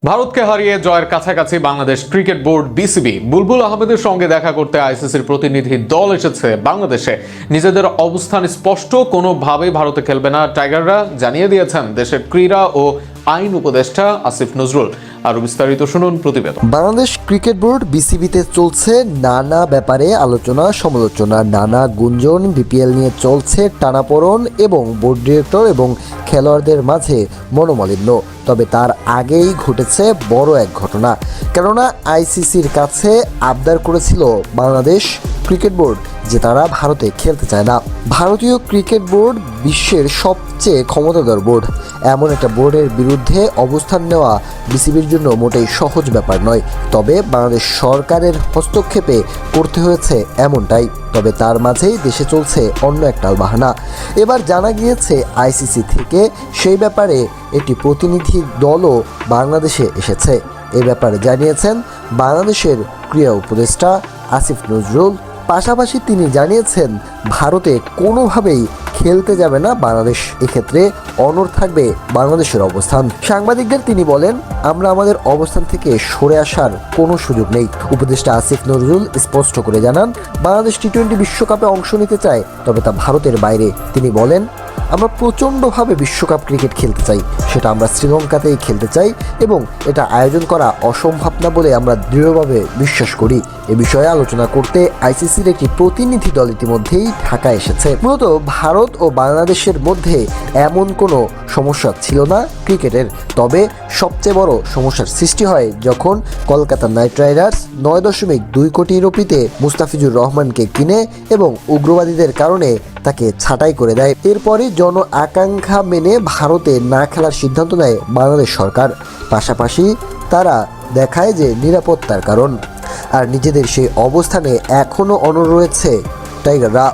ভারতকে হারিয়ে জয়ের কাছাকাছি বাংলাদেশ ক্রিকেট বোর্ড বিসিবি। বুলবুল আহমেদের সঙ্গে দেখা করতে আইসিসির প্রতিনিধি দল এসেছে বাংলাদেশে। নিজেদের অবস্থান স্পষ্ট, কোনোভাবেই ভারতে খেলবে না টাইগাররা, জানিয়ে দিয়েছেন দেশের ক্রীড়া ও আইন উপদেষ্টা আসিফ নজরুল। আরো বিস্তারিত শুনুন প্রতিবেদন। বাংলাদেশ ক্রিকেট বোর্ড বিসিবিতে চলছে নানা ব্যাপারে আলোচনা সমালোচনা, নানা গুঞ্জন। বিপিএল নিয়ে চলছে টানাপোড়েন এবং বোর্ড ডিরেক্টর এবং খেলোয়াড়দের মাঝে মনোমালিন্য। তবে তার আগেই ঘটেছে বড় এক ঘটনা, কেননা আইসিসির কাছে আবদার করেছিল বাংলাদেশ ক্রিকেট বোর্ড যে তারা ভারতে খেলতে চায় না। ভারতীয় ক্রিকেট বোর্ড বিশ্বের সবচেয়ে ক্ষমতাধর বোর্ড। এমন একটা বোর্ডের বিরুদ্ধে অবস্থান নেওয়া বিসিবির জন্য মোটেই সহজ ব্যাপার নয়। তবে বাংলাদেশ সরকারের হস্তক্ষেপে করতে হয়েছে এমনটাই। তবে তার মাঝেই দেশে চলছে অন্য এক টালবাহানা। এবার জানা গিয়েছে আইসিসি থেকে সেই ব্যাপারে একটি প্রতিনিধি দলও বাংলাদেশে এসেছে। এ ব্যাপারে জানিয়েছেন বাংলাদেশের ক্রীড়া উপদেষ্টা আসিফ নজরুল। পাশাপাশি তিনি জানিয়েছেন ভারতে কোনোভাবেই খেলতে যাবে না বাংলাদেশ, এক্ষেত্রে অনড় থাকবে বাংলাদেশের অবস্থান। সাংবাদিকদের তিনি বলেন, আমরা আমাদের অবস্থান থেকে সরে আসার কোনো সুযোগ নেই। উপদেষ্টা আসিফ নজরুল স্পষ্ট করে জানান, বাংলাদেশ টি-20 বিশ্বকাপে অংশ নিতে চায়, তবে তা ভারতের বাইরে। তিনি বলেন, আমরা প্রচণ্ডভাবে বিশ্বকাপ ক্রিকেট খেলতে চাই, সেটা আমরা শ্রীলঙ্কাতেই খেলতে চাই এবং এটা আয়োজন করা অসম্ভব না বলে আমরা দৃঢ়ভাবে বিশ্বাস করি। এ বিষয়ে আলোচনা করতে আইসিসির একটি প্রতিনিধি দল ইতিমধ্যেই ঢাকা এসেছে। মূলত ভারত ও বাংলাদেশের মধ্যে এমন কোনো সমস্যা ছিল না ক্রিকেটের। তবে সবচেয়ে বড় সমস্যার সৃষ্টি হয় যখন কলকাতা নাইট রাইডার্স 9.2 কোটি রুপিতে মুস্তাফিজুর রহমানকে কিনে এবং উগ্রবাদীদের কারণে তাকে ছাঁটাই করে দেয়। এরপরই জন আকাঙ্ক্ষা মেনে ভারতে না খেলার সিদ্ধান্ত নেয় বাংলাদেশ সরকার। পাশাপাশি তারা দেখায় যে নিরাপত্তার কারণ, আর নিজেদের সেই অবস্থানে এখনও অনড় রয়েছে টাইগাররা।